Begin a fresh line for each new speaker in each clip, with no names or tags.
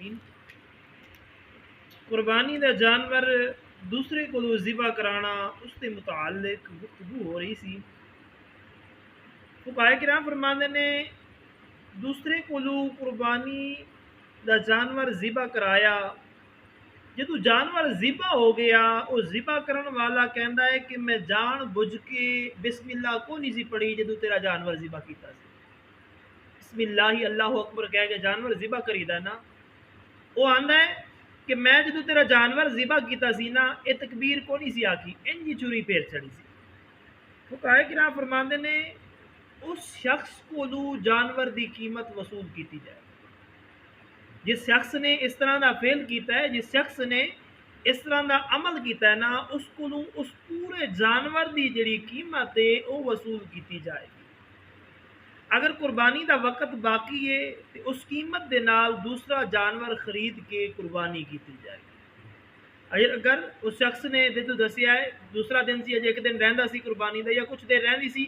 العالمین۔ قربانی دا جانور دوسرے کو ذبح کرانا اس کے متعلق گفتگو ہو رہی سی۔ فقہائے کرام فرماندے نے دوسرے کو قربانی دا جانور ذبح کرایا، جدو جانور ذبح ہو گیا وہ ذبح کرن والا کہندا ہے کہ میں جان بجھ کے بسم اللہ کو نہیں سی پڑھی جدو تیرا جانور ذبح کیتا سی۔ بسم اللہ اللہ اکبر کہہ کے جانور ذبح کریدا نا، وہ آندا ہے کہ میں جدو تیرا جانور ذبح کیتا سی نا اے تکبیر کو نہیں سی آکی، انجی چوری پیر چڑی سی۔ فقہائے کرام فرماندے نے اس شخص کو جانور دی قیمت وصول کیتی جائے۔ جس شخص نے اس طرح دا فعل کیتا ہے، جس شخص نے اس طرح دا عمل کیتا ہے نا، اس کو اس پورے جانور دی جڑی قیمت ہے وہ وصول کیتی جائے گی۔ اگر قربانی دا وقت باقی ہے تو اس قیمت دے نال دوسرا جانور خرید کے قربانی کیتی جائے گی۔ اگر اس شخص نے جدو دسیا ہے دوسرا دن سی، ایک دن رہندا سی قربانی دا یا کچھ دیر رہندی سی،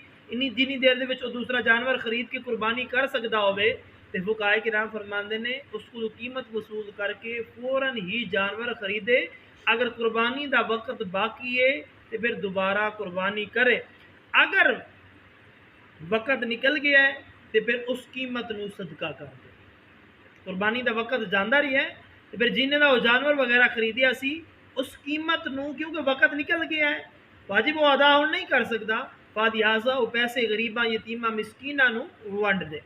جنی دیر دے وچ دوسرا جانور خرید کے قربانی کر سکدا ہوئے تے فقہائے کرام فرماندے نے اس کو قیمت وصول کر کے فوراً ہی جانور خریدے۔ اگر قربانی دا وقت باقی ہے تو پھر دوبارہ قربانی کرے، اگر وقت نکل گیا ہے تو پھر اس قیمت نو صدقہ کر دے۔ قربانی دا وقت جاندہ رہی ہے تو پھر جنہیں دا وہ جانور وغیرہ خریدیا سی اس قیمت نو، کیونکہ وقت نکل گیا ہے واجب وہ ادا ہون نہیں کر سکتا، فلہٰذا وہ پیسے غریباں یتیماں مسکیناں نو ونڈ دے۔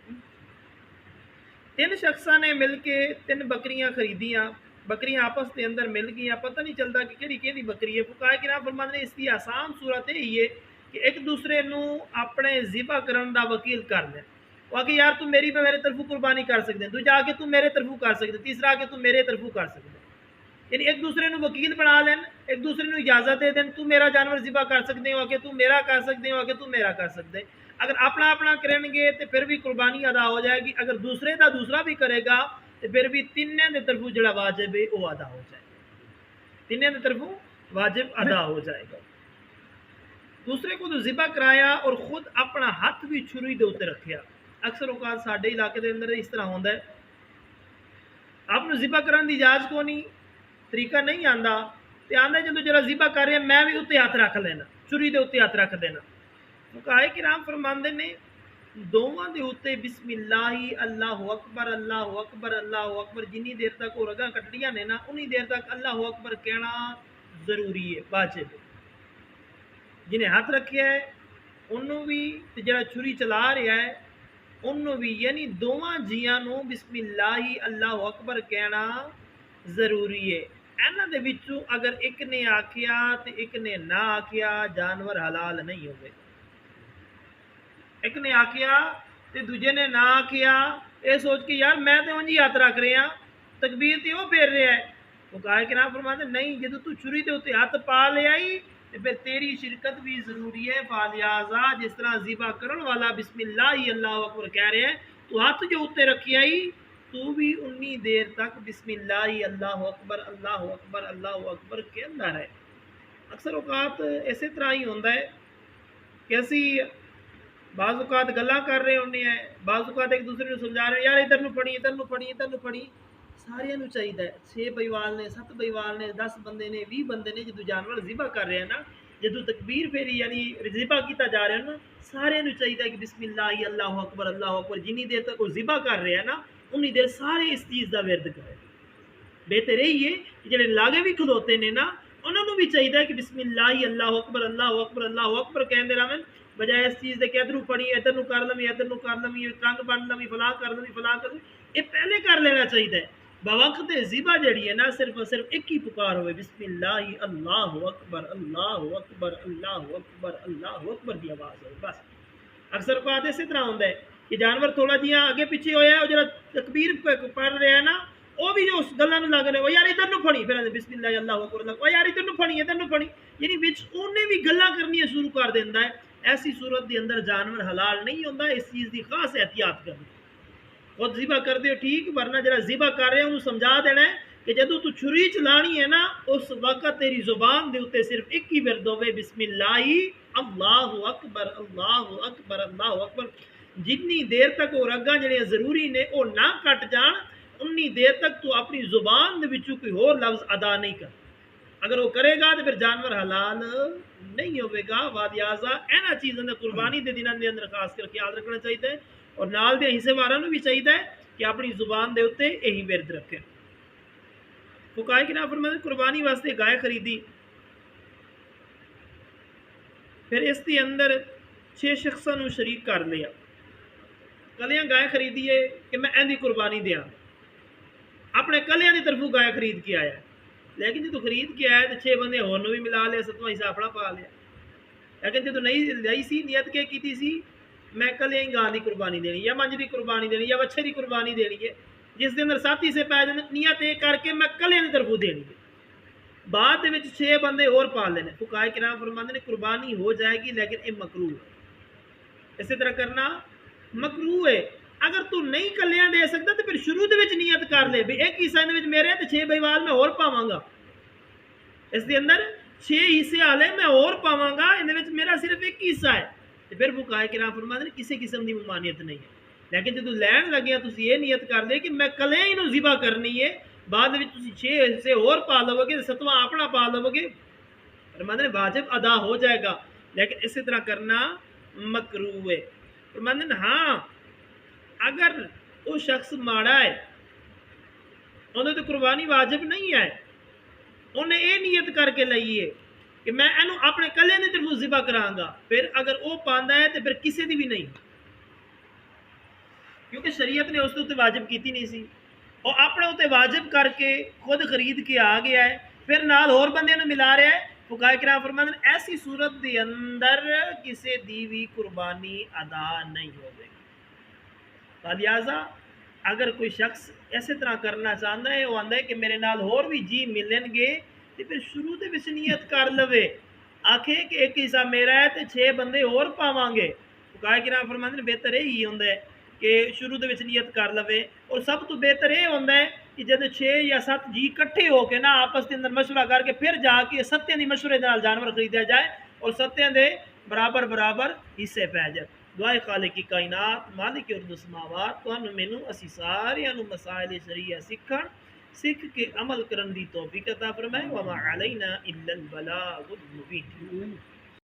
تین شخصاں نے مل کے 3 بکریاں خریدیاں، بکریاں آپس کے اندر مل گئیاں، پتہ نہیں چلتا کہ کہڑی کہڑی بکری ہے۔ فقہائے کرام فرماندے نے اس کی آسان صورت یہی ہے کہ ایک دوسرے نو اپنے ذبح کرن دا وکیل کر دیں، وہ کہ یار تم میری پہ میرے طرفوں قربانی کر سکتے ہیں، دوجا آ کے تم میرے طرفوں کر سکتے، تیسرا آ کے تم میرے طرفوں کر سکتے، یعنی ایک دوسرے نو وکیل بنا لین، ایک دوسرے نو اجازت دے دین، تم میرا جانور ذبح کر سکتے ہو کہ تم میرا کر سکتے ہو کہ تم میرا کر سکتے۔ اگر اپنا اپنا کریں گے تو پھر بھی قربانی ادا ہو جائے گی، اگر دوسرے دا دوسرا بھی کرے گا تو پھر بھی تینوں دے طرفوں جڑا واجب ہے وہ ادا ہو جائے گا، تینوں دے طرفوں واجب ادا ہو جائے گا۔ دوسرے کو تو ذبح کرایا اور خود اپنا ہاتھ بھی چھری دے اوتے رکھیا۔ اکثر اوقات ساڈے علاقے دے اندر اس طرح ہوندا ہے، آپ نے ذبح کرن دی اجازت کو نہیں، طریقہ نہیں آندا تے آندا جدوں جڑا ذبح کر رہا میں بھی اوتے ہاتھ رکھ لینا، چھری دے اوتے ہاتھ رکھ دینا۔ فقہائے کرام فرماندے نے دوواں دے اوتے بسم اللہ اللہ اکبر اللہ اکبر اللہ اکبر جنی دیر تک وہ رگاں کٹڑیاں نے نا انہی دیر تک اللہ اکبر کہنا ضروری ہے، واجب ہے۔ جنہیں ہاتھ رکھیا ہے انہوں بھی تے جڑا چھری چلا رہا ہے انہوں بھی، یعنی دوواں جیاں نو بسم اللہ اللہ اکبر کہنا ضروری ہے۔ انہاں دے وچوں اگر ایک نے آکھیا تے ایک نے نہ آکھیا جانور حلال نہیں ہوئے، ایک نے آکھیا تے دوجے نے نہ آکھیا، اے سوچ کے یار میں تے انجی ہاتھ رکھ رہے ہیں تکبیر تے وہ پھیر رہا ہے۔ فقہائے کرام فرماتے نہیں، جدو تو چھری تے اوتے ہاتھ پا لے آئی تے پھر تیری شرکت بھی ضروری ہے، فلہٰذا جس طرح ذبح کرن والا بسم اللہ اللہ اکبر کہہ رہے ہیں تو ہاتھ جو اوتے رکھی آئی تو بھی انی دیر تک بسم اللہ اللہ اکبر اللہ اکبر کے اندر ہے۔ اکثر اوقات اسی طرح ہی ہوتا ہے کہ اسی بعض اوقات گلاں کر رہے ہونے ہیں، بعض اوقات ایک دوسرے کو سمجھا رہے ہیں یار ادھر نو پڑھی ادھر نو پڑھی ادھر نو پڑھی، سارے نو چاہیے 6 بھائیوال نے 7 بھائیوال نے 10 بندے نے 20 بندے نے جدو جانور ذبح کر رہے ہیں نا، جدو تکبیر پھیری یعنی ذبح کیتا جا رہا ہے نا، سارے نو چاہیے کہ بسم اللہ اللہ اکبر جنی دیر تک وہ ذبح کر رہے ہیں نا انی دیر سارے اس چیز دا ورد کریں۔ بہتر یہی ہے کہ جڑے لاگے بھی کھلوتے نے نا انہوں بھی چاہیے کہ بسم اللہ اللہ اکبر کہندے رہن، بجائے اس چیز دے کہ ادھر پڑھی ادھر نو کر لویں ادھر نو کر لویں ترنگ بن لویں فلاں کر لویں فلاں کر لویں، یہ پہلے کر لینا چاہیے۔ بوقت ذبح جڑی ہے نا صرف ایک ہی پکار ہوئے بسم اللہ اللہ اکبر اللہ اکبر اللہ اکبر اللہ اکبر دی آواز ہوئے بس۔ اکثر اوقات اسی طرح ہوتا ہے کہ جانور تھوڑا جہاں آگے پیچھے ہویا ہے اور جڑا تکبیر پڑھ رہا ہے نا وہ بھی جو اس گلاں نو لگ رہے وہ یار ادھر نو پڑھی، پھر بسم اللہ اللہ اکبر اللہ او یار ادھر نو پڑھی، یعنی وچ اونے بھی گلاں کرنی شروع کر دیندا ہے۔ ایسی صورت دے اندر جانور حلال نہیں ہوندا، اس چیز دی خاص احتیاط کرنی۔ خود ذبح کر دیو ٹھیک، ورنہ جڑا ذبح کر رہے انہوں سمجھا دینا ہے کہ جدو تو چھری چلانی ہے نا اس وقت تیری زبان دے اوتے صرف ایک ہی ورد ہوئے بسم اللہ اللہ اکبر اللہ اکبر اللہ اکبر، جتنی دیر تک وہ رگاں جڑیاں ضروری نے وہ نہ کٹ جان انی دیر تک تو اپنی زبان دے وچوں کوئی اور لفظ ادا نہیں کر. اگر وہ کرے گا تو پھر جانور حلال نہیں ہوئے گا. وادیازا اینا چیزوں نے قربانی دے دنوں دے اندر خاص کر خیال رکھنا چاہیے اور نال دے حصے واراں نوں بھی چاہیے کہ اپنی زبان دے اوتے یہی ورد رکھیں. فقہاء کرام فرماتے قربانی واسطے گائے خریدی, پھر اس کے اندر 6 شخصاں نوں شریک کر لیا. کلیاں گائے خریدیے کہ میں ایندی قربانی دیاں, اپنے کلیاں دی طرفوں گائے خرید کے آیا, لیکن جدو خرید کے آیا تو 6 بندے ہور نوں بھی ملا لیا, 7واں حصہ اپنا پا لیا. لیکن جدو نہیں لائی سی نیت کے کیتی سی میں کلیاں ہی گاں دی قربانی دینی یا منج دی قربانی دینی یا وچھے دی قربانی دینی ہے, جس دے اندر 7 حصے پے جاندے نیت یہ کر کے میں کلیاں دی طرفوں دینی ہے. بعد دے وچ 6 بندے اور پال لینے. فقہاء کرام فرماندے نے قربانی ہو جائے گی لیکن یہ مکروہ ہے, اسی طرح کرنا مکروہ ہے. اگر تو نہیں کلیاں دے سکتا تو پھر شروع دے وچ نیت کر لے بھی ایک حصہ دے وچ میرے تے 6 بھائیوال میں اور پاواں گا, اس دے اندر 6 حصے والے میں اور پاواں گا, ان دے وچ میرا صرف ایک حصہ ہے. تے پھر فقہاء کرام فرماندے نے کسی قسم دی ممانعت نہیں ہے. لیکن جدو لین لگے تسی یہ نیت کر لے کہ میں کلیاں ہی نوں ذبح کرنی ہے, بعد وچ تسی 6 حصے اور پا لو گے, 7واں اپنا پا لو گے, فرماندے نے واجب ادا ہو جائے گا لیکن اسی طرح کرنا مکروہ ہے. فرماندے نے ہاں اگر وہ شخص ماڑا ہے انہوں تو قربانی واجب نہیں ہے, انہیں یہ نیت کر کے لئیے کہ میں اینو اپنے کلیاں دی طرف ذبح کراں گا, پھر اگر وہ پاندا ہے تو پھر کسی دی بھی نہیں, کیونکہ شریعت نے اس تے واجب کیتی نہیں سی, اور اپنے تے واجب کر کے خود خرید کے آ گیا ہے, پھر نال اور بندے نوں ملا رہا ہے. فقہاء کرام فرماتے ہیں ایسی صورت دے اندر کسی دی بھی قربانی ادا نہیں ہوگی. لہذا اگر کوئی شخص ایسے طرح کرنا چاہتا ہے, وہ آندا ہے کہ میرے نال اور بھی جی ملن گے, تو پھر شروع دے وچ نیت کر لوے, آکھے کہ ایک حصہ میرا ہے تے 6 بندے اور پاواں گے. فقہاء کرام فرماتے ہیں بہتر یہی ہوندا ہے کہ شروع دے وچ نیت کر لوے, اور سب تو بہتر یہ ہوندا ہے کہ جب 6 یا 7 جی کٹھے ہو کے نا آپس کے اندر مشورہ کر کے پھر جا کے 7 دی مشورے نال جانور خریدیا جائے اور 7 دے برابر برابر حصے پے جائے. دعائے خالق کی کائنات مالک ارض و سماوات تانوں مینوں اسی سارے مسائل شریعہ سکھ کے عمل کرن دی توفیق عطا فرمائے. وما علینا الا البلاغ المبین.